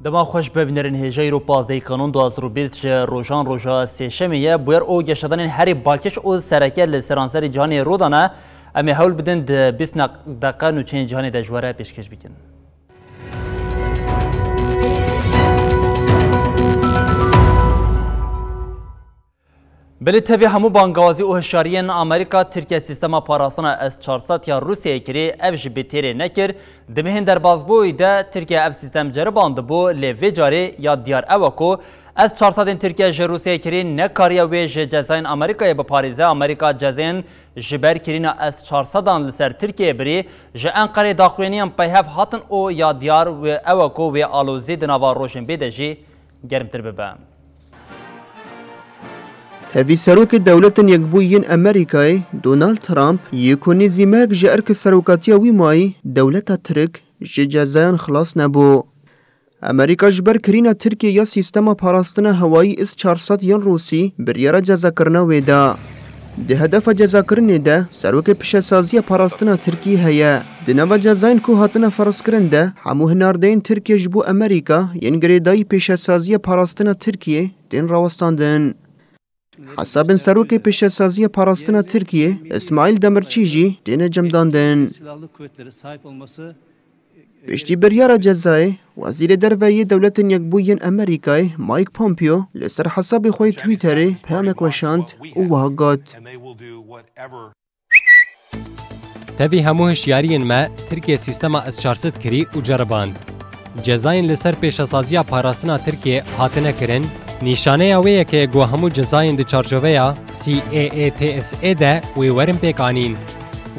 دما خوش ببینرین هجای رو 15 کانون 2020 روزان روزا سهشنبه بویر او گشتن هری بالکش او سرکه لسرانسر جهانی رودانه امی حول بدن 20 دقیقه نوچین جهانی دجواره پیشکش بکن. بله تفی همو بانگوازی و هشاریان امریکا ترکیه سیستما پاراستنا S-400 یا روسیه کری افش بیتری نکر دمهن در بازبوی ده ترکیه اف سیستم جرباند بو لیوی جاری یا دیار اوکو S-400 ترکیه ج روسیه کری نکاریا و ج جزاین امریکا به پاریزه امریکا جزاین جبر کرینا S-400 لسر ترکیه بری ج انقره داخوینیم پیهف هاتن او یا دیار و اوکو و آلوزی دنوا روشن بیدجی گرمتر ببم. هذه سروك دولة يقبوين أمريكاي دونالد ترامب يكوني زيماك جارك سروكاتيا ويماي دولة ترك جزاين خلاص نبو أمريكا جبر كرينا تركيا يا سيستما باراستنا هواي S-400 ين روسي بريارا جزا كرنا ويدا ده هدف جزا كرني ده سروك بشاسازيا باراستنا تركي هيا دنوا جزاين كو هاتنا فرس كرن ده همو هناردين تركيا جبو أمريكا ينگري داي بشاسازيا باراستنا تركيا دين راوستاندن حسب سروک پیشسازی پاراستنا ترکیه اسماعیل دمرچیجی دین جمداندن پشتی بریار جزای وزیر درویه دولت یکبوین امریکای مایک پومپیو لسر حساب خوی تویتری پیامک وشاند و وهاگات تبي همو هشيارين ما تركيا سيستما S-400 كري و جرباند جزاين لسر پیشسازی پاراستنا ترکیه هاتنه کرن نیشانه اوه که گو همو جزاین دی چارچوبه CAATSA ده وی ورم پیکانین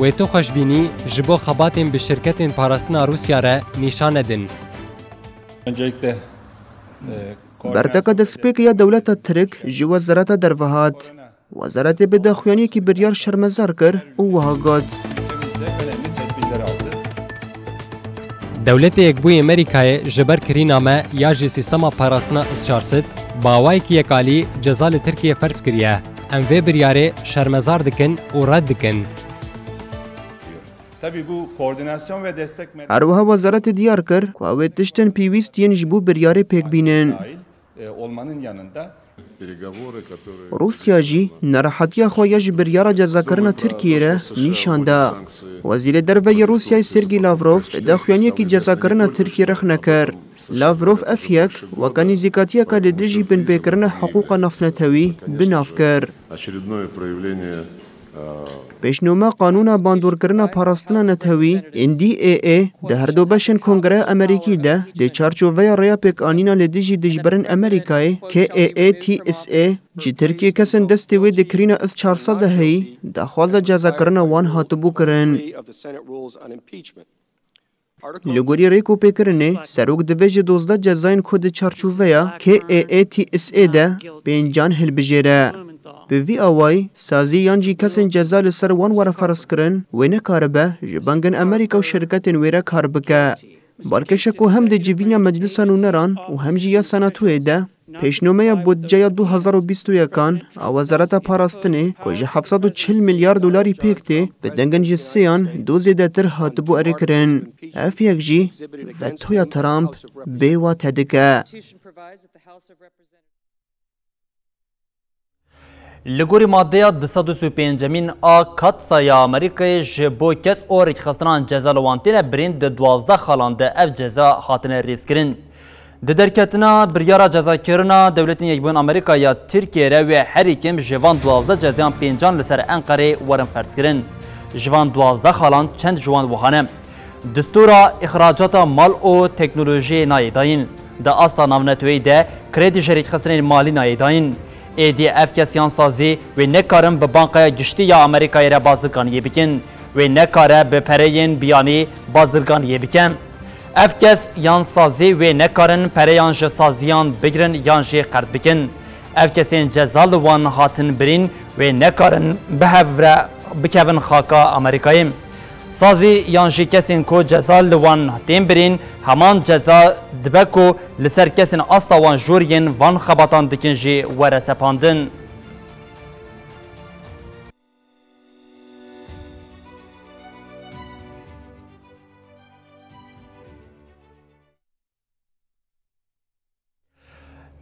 و تو خوشبینی جبو خباتین به شرکتین پاراستنا روسیا را نشانه دن. برتکه دسپیک یا دولت ترک جو وزارت دروهات وزارت بداخوانی که بریار شرمزار کر او وهاگات دولت یکبوی امریکای جبر کرینا ما یا جی سیستما پاراستنا S-400 باوای کی یکالی جزال ترکیه فرض کریه ام وی بریاره شرمزار دکن و رد دکن. اروها وزارت دیار کر که اوه تشتن پیویستین جبو بریاره پیک بینن. روسیا جی نراحتی خواهی بریاره جزا کرنا ترکیه را نیشانده. وزیر درویه روسیای سرگی لاوروف داخوانی که جزا کرنا ترکیه رخ نکر. لاوروف افیک وکانی زیکاتیه که لدجی بن بکرنا حقوق نفنتوی بناف کر. پیشنوما قانون باندور کرنا پاراستنا نتوی NDAA ده هر دو بشن کنگره امریکی ده ده چارچوبه ریا پیک آنینا لدیجی دجبرن امریکای KAATSA جی ترکیه کسن دستی وی دکرینا S-400 ده هی ده خوال جزا کرنا وان هاتبو کرن. لگوری ریکو پیکرنه سروک دویج 12 جزاین کود چارچوبه KAATSA ده بینجان هل بجیره. به وی آوای سازی یانجی کسین جزا لسر وان وره فرس کرن و نکاربه جبانگن امریکا و شرکتین ویره کار بکه. بارکشکو هم ده جوینا مجلسان و نران و هم جیا سناتوی ده پیشنومه بودجه 2021 وزارت پاراستنه که 740 میلیارد دلاری پیکته به دنگن جسیان دو زیده تر هاتبو اری کرن. اف یک جی و تویا ترامپ بیوا تدکه. لگوری ماده 235 کاتسای امریکای جبو کس اورک خستران جزا لوانتین برین 12 خالان ده اف جزا حاتنه ریس کرن. درکتنا بریارا جزا کرنا دولتین یکبون امریکا یا ترکیه رو هریکم جوان 12 جزایان پینجان لسر انقره ورن فرض کرن. جوان 12 خالان چند جوان وحانه. دستورا اخراجات مال و تکنولوژی نایداین. ده آستا نامنتوی ده کردی شریک خسترین مالی نایداین. ADF کسیان سازی و نکارن به بانقای گشتی یا امریکای را بازرگانی بکن و نکاره به پریین بیانی بازرگانی بکن. اف کس یان سازی و نکارن پریان سازیان بگرن یان جی قرد بکن. اف کسین جزال وان هاتن برین و نکارن بهور بکون خاکا امریکایی. سازی یان جی کسین کو جزال وان تیم برین همان جزا دبکو لسر کسین استا وان جورین وان خباتان دکن جی ورسپاندن.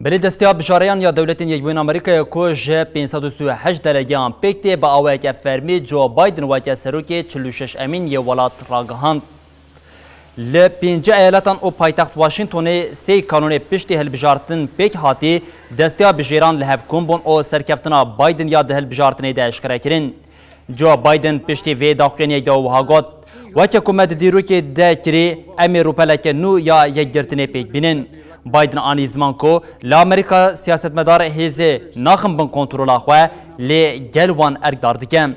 بلی دستیا بجاریان یا دولتین یکبوین امریکا کو جه 538 درجان پکتی با اوه که فرمی جو بایدن و که سروکی 46 امین یه ولات راگهاند. ل 5 ایالتان او پایتخت واشنگتن سی کانون پشتی هلبجارتن پیک هاتی دستیا بجیران لحف کنبون او سرکفتنا بایدن یا ده هلبجارتنی ده اشکره کرن. جو بایدن پشتی وی داخلین یک دو هاگات و که کمد دیرو که ده کری امی روپلک نو یا یک گرتنی پیک بینن. بایدن آنی زمان کو لامریکا سیاست مدار هیزه ناخم بن کنترولا خواه لی گلوان ارگدار دکم.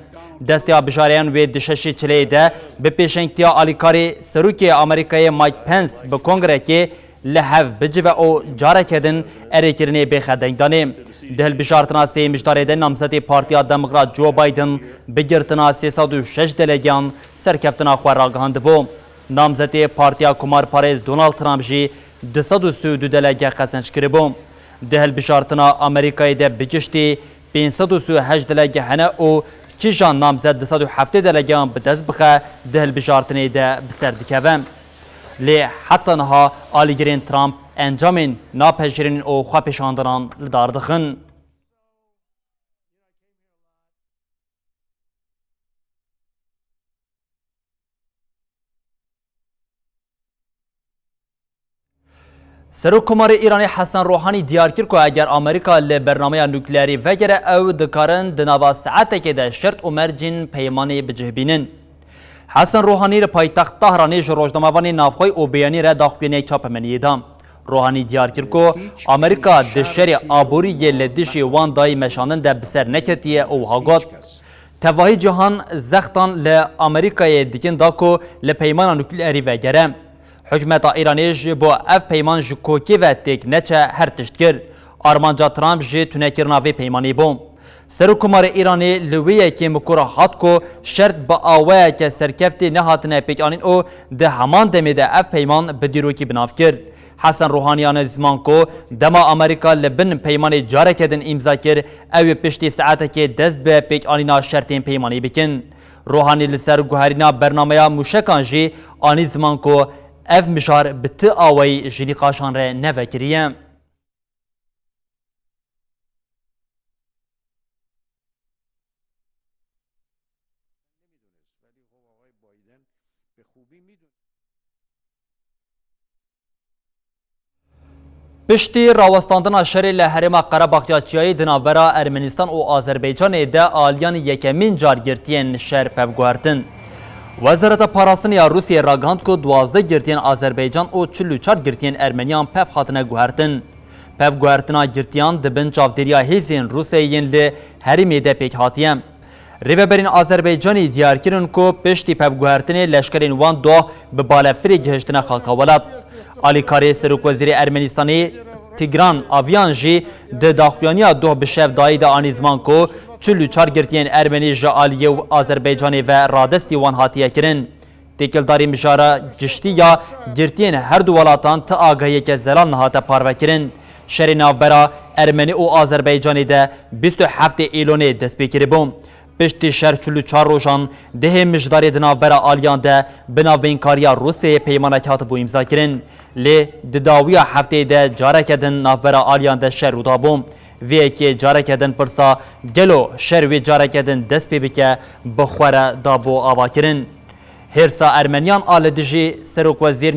دستیا بجاریان و دششی چلی ده به پیشنگتیا آلیکاری سروکی امریکای مایک پنس به کنگره که لحف بجوه او جاره کدن اریکرنی بخدنگ دانه. دهل بجارتنا سی مجداره ده نامزدی پارتیا دموکرات جو بایدن بگرتنا 306 دلگیان سرکفتنا خواه راگهاند بو. نامزدی پارتیا کمار پاریز دونالد ترامپ جی 232 دلگه قسنج کری بو. دهل بجارتنا امریکای ده بگشتی 538 دلگه هنه او کیجان نامزد 207 دلگیان به دست بخه دهل بجارتنی ده بسر دکوم. لی حتی نها آلیگرین ترامپ انجامین ناپذیرین او خواه پیشاندران لدار دخن. سروک کمار ایرانی حسن روحانی دیار کرد که اگر امریکا لی برنامه نوکلیری وگره او دکارن دنوا ساعته که ده شرط و مرجین پیمانی بجهبینن. حسن روحانی لی پایتخت طهرانی روزنامه‌وانی نافخوی او بیانی را داخبینی چاپمنی دام. روحانی دیار کرد که امریکا دشری آبوری لدیشی وان دای مشانن ده بسر نکتیه او هاگات. تواهی جهان زختان لی امریکای دیکن دا که لی پیمان نوکلیری وگره. حکومت ایرانی جی با اف پیمان جی کوکی و تک نچه هر تشت کرد. آرمانجا ترامپ جی تونکرناوی پیمانی بوم. سروکمار ایرانی لویه که مکور هات کو شرط با آوه که سرکفتی نهاتنه پیک آنین او ده همان دمیده اف پیمان بدیروکی بناف کرد. حسن روحانیان زمان کو دما امریکا لبن پیمانی جاره کدن امضا کرد او پشتی ساعته که دست به پیک آنینا شرطین پیمانی بکن. روحانی لسر گوهرینا برنامه موشکان جی آنی زمان کو اف مشار بت آوی جنی قاشان را نوکریم. پشتی راوستاندن شری لحرم قره‌باغچیایی دنابرا ارمنستان و آذربایجان ده آلیان یکمین جارگرتین شهر پفگوارتن. وزارت پاراستنیا روسیه راگهاند که 12 گرتین آذربایجان و 44 گرتین ارمنیان پف خاتنه گوهرتن. پف گوهرتنا گرتیان دبن چاودریا هیزین روسیین لی هریمی ده پیک هاتیم. ریوبرین آذربایجانی دیار کرن که پشتی پف گوهرتنی لشکرین وان دو به بالافری گهشتن خاکاولات. آلیکاری سروک وزیر ارمنستانی تیگران آویان جی ده داخویانیا دو بشف دایی ده آنیزمان که 44 گرتین ارمنی جالیه و آذربایجانی و رادستی وان هاتیه کرن. تکلداری مجاره گشتی یا گرتین هر دو ولاتان تا آگاهی که زلال نهاته پارو کرن. شهر ناوبرا ارمنی و آذربایجانی ده 27 ایلونی دست بکری بوم. پشتی شهر 44 روشان ده مجداری دناوبرا آلیان ده بناوینکاریا روسیه پیمانک هات بو امضا کرن. لی دداوی هفته ده جاره کدن ناوبرا آلیان ده شهر رودا بوم. وی که جاره کدن پرسا گلو شهر وی جاره کدن دست پی بکه بخوره دابو آوا کرن. هرسا ارمنیان آلدجی سروک وزیر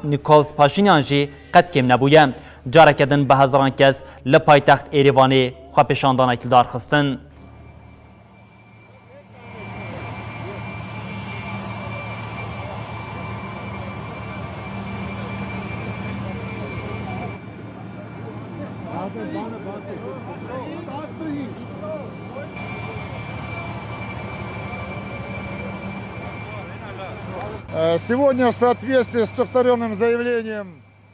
نیکولز پاشینیان جی قد کم نبویم. جاره کدن به هزاران کس لپایتخت ایریوانی خواه پیشاندان اکلدار خستن. Сегодня в соответствии с повторенным заявлением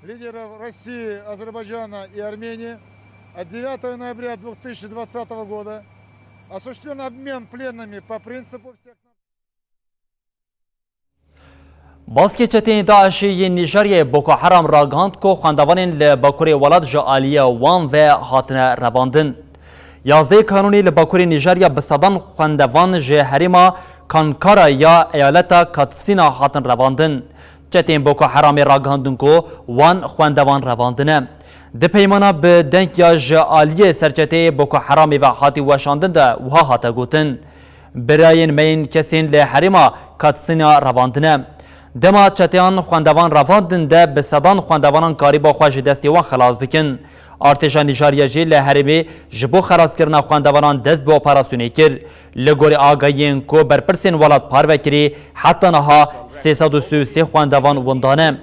лидеров России, Азербайджана и Армении от 9 ноября 2020 года осуществлен обмен пленными по принципу всех... بازکچتین داعشی نیجریه بوکو حرام راگاند کو خواندوانین لباکوری ولاد جالیه وان و هاتنه رواندن. 11 کانونی لباکوری نیجریه بسادان خواندوان جه هریما کانکارا یا ایالتا کاتسینا هاتن رواندن. چتین بوکو حرام راگاندن کو وان خواندوان رواندنه. د پیمانا به دنگ یا جالیه سرچته بوکو حرامی و حاتی وشاندن ده وها هاتا گوتن براین مین کسین لحریما کاتسینا رواندنه دما چتیان خواندوان رواندن ده به صدان خواندوانان کاری با خواج دستیوان خلاص بکن ارتشا نیجریه جی لحرمی جبو خلاص کرنا خواندوانان دست به اپراسیونی کر لگوری آگاین کو برپرسین ولاد پاروکری حتی نها 333 خواندوان وندانه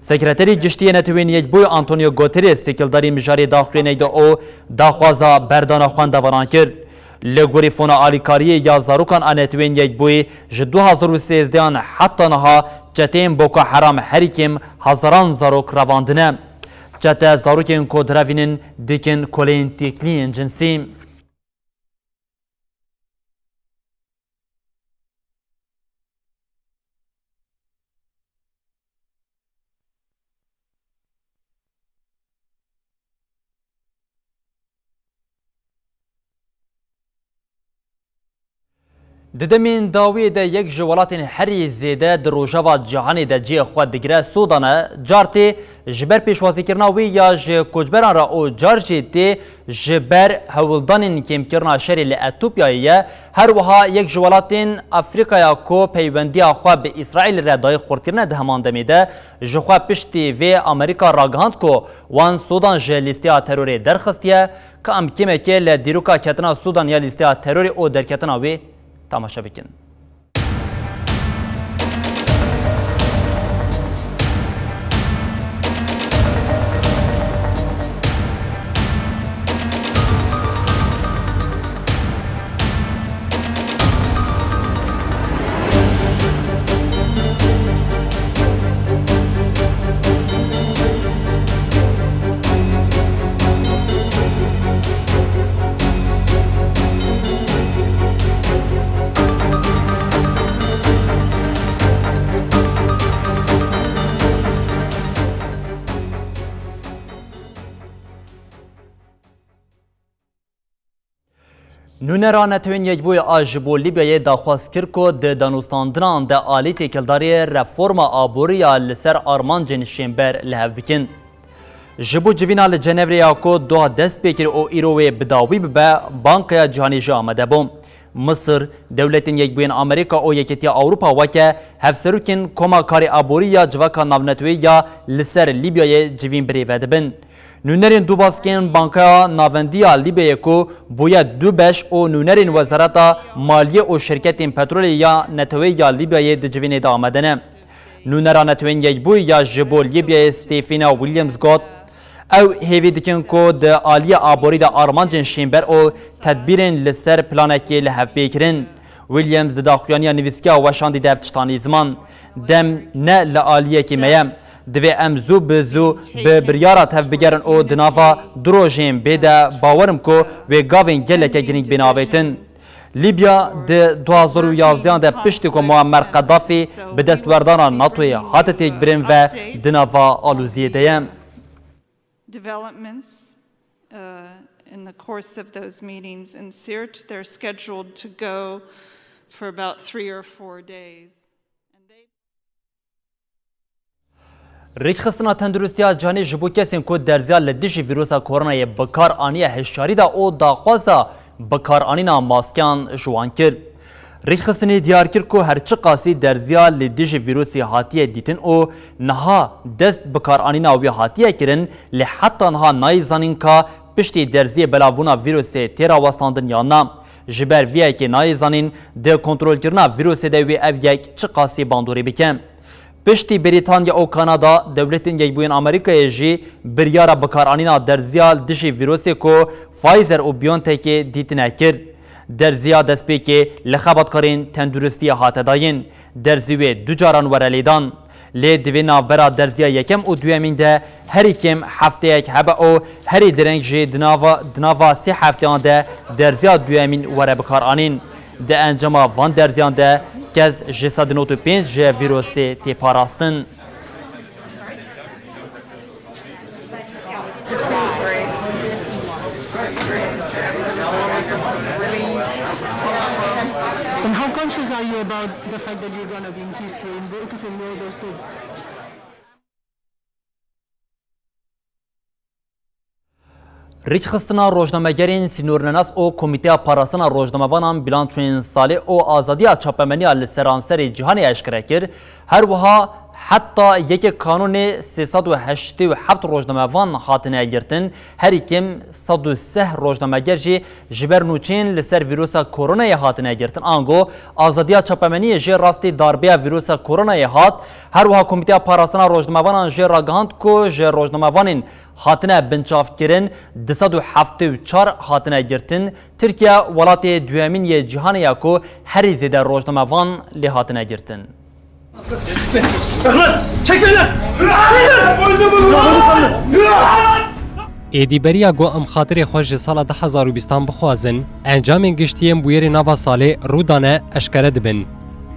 سکرتری گشتی نتوین یک بوی آنتونیو گوتریس تکلداری مجاری داخلی ده او داخوازا بردان خواندوانان کرد لگوری فونا آلیکاری یا زاروکان آنتوین یک بوی ج 2013 حتی نها جتیم بوکو حرام هریکیم هزاران زاروک رواندنه جته زاروکین کودروینین دیکن کلین تکلین جنسی ددمین داوی ده یک جوالات هری زیده در روجاوا جهانی ده جی خود دگره سودانه جارتی جبر پیشوازی کرنا وی یا ج کوچبران را او جارجی تی جبر هولدانین کم کرنا شری لاتوپیایه هر وها یک جوالات افریقا کو پیوندی خو به اسرائیل را دای خورترنه ده همان دمیده جخوا پشتی و امریکا راگاند کو وان سودان ج لیستی تروری درخستیه که ام کمه که لدیروکا کتنا سودان یا لیستی تروری او در کتنا وی تماشا بکن. نونران توین یک بوی آجبو لیبیای داخواست کرد که ده دانوستاندنان ده آلی تکلداری رفورم آبوریا لسر آرمان جنشینبر لحو بکن. جبو جوینا لجنوریا که دو دست بکر او ایروی بداوی ببه بانکیا جهانی جا آمده بوم. مصر دولتین یک بوین امریکا او یکیتی اوروپا وکه هفسروکن کما کاری آبوریا جواکا ناونتوی یا لسر لیبیای جوین بریوه بن. نونرین دو باسکین بانکا ناوندیا لیبیه کو بویا دو بش او نونرین وزارت مالیه او شرکت پترول یا نتوی یا لیبیه دجوینه دا آمدنه. نونران نتوین یک بوی یا جبو لیبیه ستیفینا ویلیامز گوت او هیوی دکن کو ده آلیه آبوری ده آرمان جنشینبر او تدبیرین لسر پلانکی لحف بیکرین. ویلیامز داخویانی نویسکیا وشاندی دفتشتانی زمان دم نه لآلیه کی میم. دوی امزو بزو به بریارا تف بگرن او دنافا دروژین بیده باورم کو و گاوین گلکه گرینگ بناویتن. لیبیا ده 2011 ده پشتی که معمر قدافی به دستوردان ناتوی حات تیک برین و دنافا آلوزیه دیم. Developments in the course of those meetings in Sirte, they're scheduled to go for about 3 or 4 days. ریچخستنا تندرستیا جانی جبو کسین کو درزیا لدیجی ویروسا کرونا بکار آنی هشاری دا او داخوازا بکار آنینا ماسکان جوان کرد. ریچخستنی دیار کرد کو هرچی قاسی درزیا لدیجی ویروسی هاتیه دیتن او نها دست بکار آنینا وی هاتیه کرن لحتا نها نایزانین که پشتی درزی بلاوونا ویروسی تیرا وستاندن یا نا. جبر ویه که نایزانین ده کنترول کرنا ویروسی ده وی او یک چی قاسی باندوری بکن. پشتی بریتانیا و کانادا دولتین یک بوین امریکای جی بریارا بکارانینا درزیال دشی ویروسی کو فایزر و بیونتک دیتنه کرد. درزیا دست پی که لخباتکارین تندرستی هاته داین درزیوی دو جاران ورلیدان. لی دوینا برا درزیا یکم و دویمین ده هری کم هفته یک هبه او هری درنگ جی دناوا 3 هفته آن ده درزیا دویمین وره بکارانین. ده انجام وان درزیان ده کز G195 جه ویروسی تی پاراستن. And how conscious are you about the fact that you're going to be in history in because of all those things? ریچخستنا روزنامه‌گرین سینورناس او کمیته پاراسنا روزنامه‌وانان بیلانچوین سالی او آزادی چاپمنی لسرانسری جهانی اشکره کرد هر وها حتی یک کانون 387 روزنامه‌وان خاتنه گرتن هر کم 103 روزنامه‌گر جی جبرنوچین لسر ویروس کرونا خاتنه گرتن آنگو آزادی چاپمنی جی راستی داربیا ویروس کرونا هات هر وها کمیته پاراسنا روزنامه‌وانان جی راگاند کو جی روزنامه‌وانین خاتنه بنچاف کرن 274 خاتنه گرتن ترکیه ولات دوامین جهانی کو هر زیده روزنامه‌وان لی خاتنه گرتن ایدیبریا گو ام خاطر خوش سال 2020 بخوازن انجام گشتیم بویر نوا ساله رودانه اشکره دبن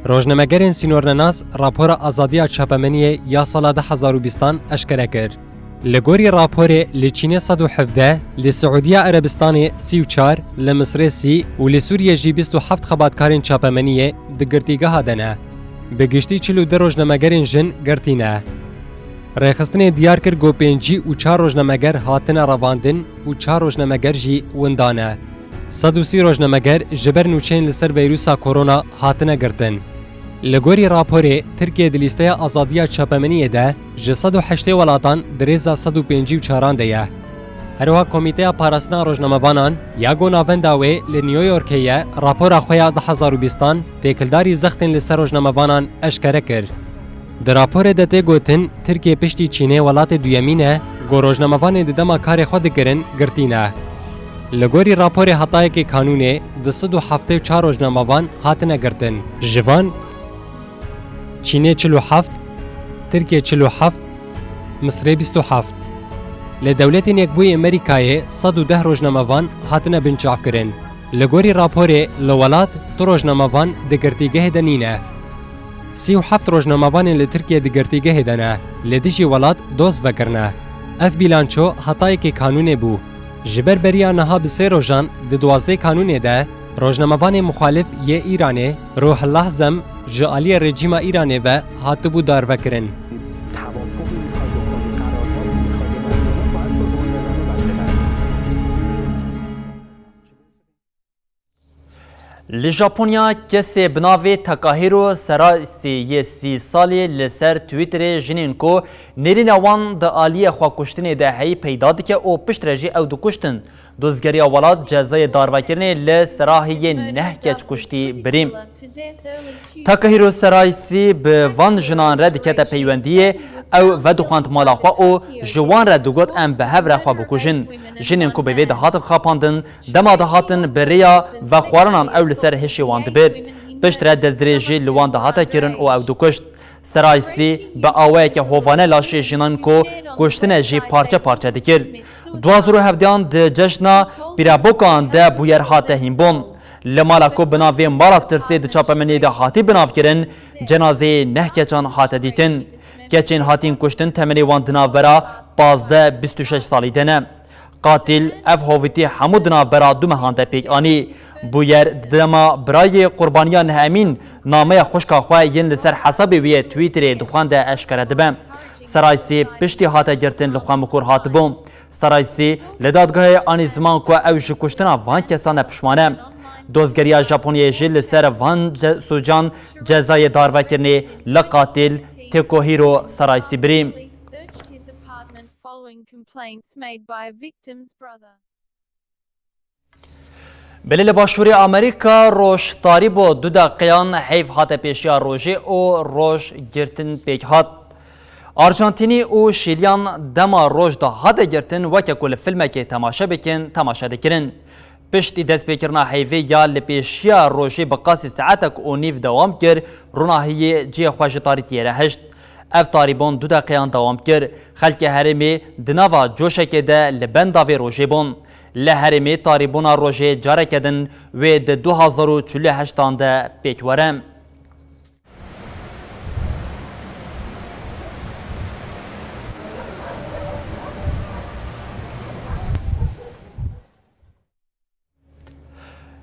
روزنامه‌گرین سینورناس راپور آزادی چاپمنی یا سال 2020 اشکره کرد لگوری راپور لچین 117 لسعودیه عربستان 34 لمصر 30 و لسوریه جی 27 خباتکارین چاپمنی دگرتیگاه دنه بگشتی 42 روزنامه‌گرین جن گرتینه ریخستن دیار کر گو 5 و 4 روزنامه‌گر هاتن رواندن و 4 روزنامه‌گر جی وندانه 130 روزنامه‌گر جبر نوچین لسر ویروسا کرونا هاتنه گرتن لگوری راپور ترکیه دلیسته آزادی چاپمنی ده جسد و 8 ولاتان دریزا 154 ده هروها کمیته پاراسنا روزنامه‌وانان یاگو ناونداوی لنیویورکیه راپور خویا 2020 تکلداری زختن لسر روزنامه‌وانان اشکره کرد در راپور دته گوتن ترکیه پشتی چینه ولات دویمینه گو روزنامه‌وان ددما کار خود گرن گرتینه لگوری راپور حتای که قانونه 274 روزنامه‌وان هاتنه گرتن جوان چینه 47 ترکیه 47 مصر 27 لدولت یکبوی امریکای 110 روزنامه‌وان هاتنه بنچاف کرن لگوری راپور لولات تو روزنامه‌وان دگرتیگه دنینه 37 روزنامه‌وان لترکیه دگرتیگه دنه لدیجی ولات دوز بکرنه اف بیلانچو حتای که قانونه بو جبر بریا نها بسه روزان د 12 قانونه ده روزنامه‌وان مخالف یه ایرانه روح الله زم جالی رژیم ایرانه و هاتبو دار وکرن لژاپونیا کسی بناوی تاکاهیرو سراسی 30 سالی لسر تویتر جنین کو نرین وان د آلیه خواکشتنی ده هی پیدا دکه او پشت رژی او دو کشتن دوزگری اولاد جزای داروکرنی لسراهی نه کچ کشتی بریم تاکاهیرو سراسی به وان جنان رد کتا پیوندیه او و دخواند مالا خوا او جوان رد دوگوت ام به هف رخوا بکوشن جنین کو به وید هاتن خاپاندن دما ده هاتن بریا و خوارنان او لسر هشی واند بر پشت رد دزدریجی لوان ده هاتا کرن او دو کشت سرایسی به آوه که هوانه لاشی جنان کو کشتن جی پارچه پارچه دکر دوازرو هفدیان ده جشنا پیرابوکان ده بویر هاته هیمبون لمالا کو بناوی مالا ترسی ده چاپمنی ده هاتی بناو کرن جنازه نه کچان هاته دیتن کچین هاتین کشتن تمنی وان دناو برا 26 سالی دنه قاتل اف هویتی همو دناو برا دو مهانده پیک آنی بویر دما برای قربانیان همین نامه خوشکا خواه ین لسر حساب وی تویتر دخوان ده اشکره دبن سرایسی پشتی هاته گرتن لخواه مکور هات بوم سرایسی لدادگاه آنی زمان که او جکشتنا وان کسانه پشمانه دوزگریا ژاپونیای جل لسر وان سوجان جزای داروکرنی لقاتل تاکاهیرو سرایسی بریم بلیل باشوری امریکا روش تاری با 2 دقیقان حیف هات پیشیا روژه او روش گرتن پیک هات آرژانتینی او شیلیان دما روش دا هات گرتن وکه کل فیلمه که تماشا بکن تماشا دکرن پشتی دست بکرنا حیفه یا لپیشیا روژه بقاسی ساعتک او نیف دوام کر روناهی جی خواج تاری تیره هشت اف تاریبون 2 دقیقان دوام کر خلک هرمی دناوا جوشک ده لبنداوی روژه بون لهرمی تاریبونا روژه جاره کدن و ده 2048 ده پیکورم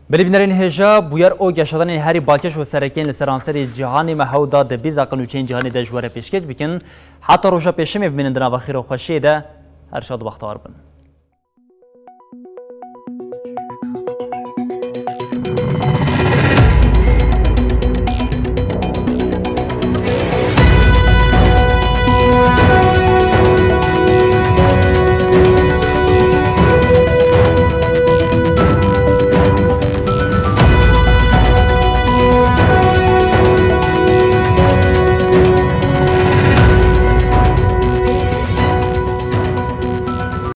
بلی بنرین هجا بویر او گشتن هری بالکش و سرکین لسرانسری جهانی محودا ده 20 قانونچین جهانی ده جواره پیشکش بکن حتی روشا پیشمی ببینن دنا بخیر و خوشی ده هر شاد و بختار بن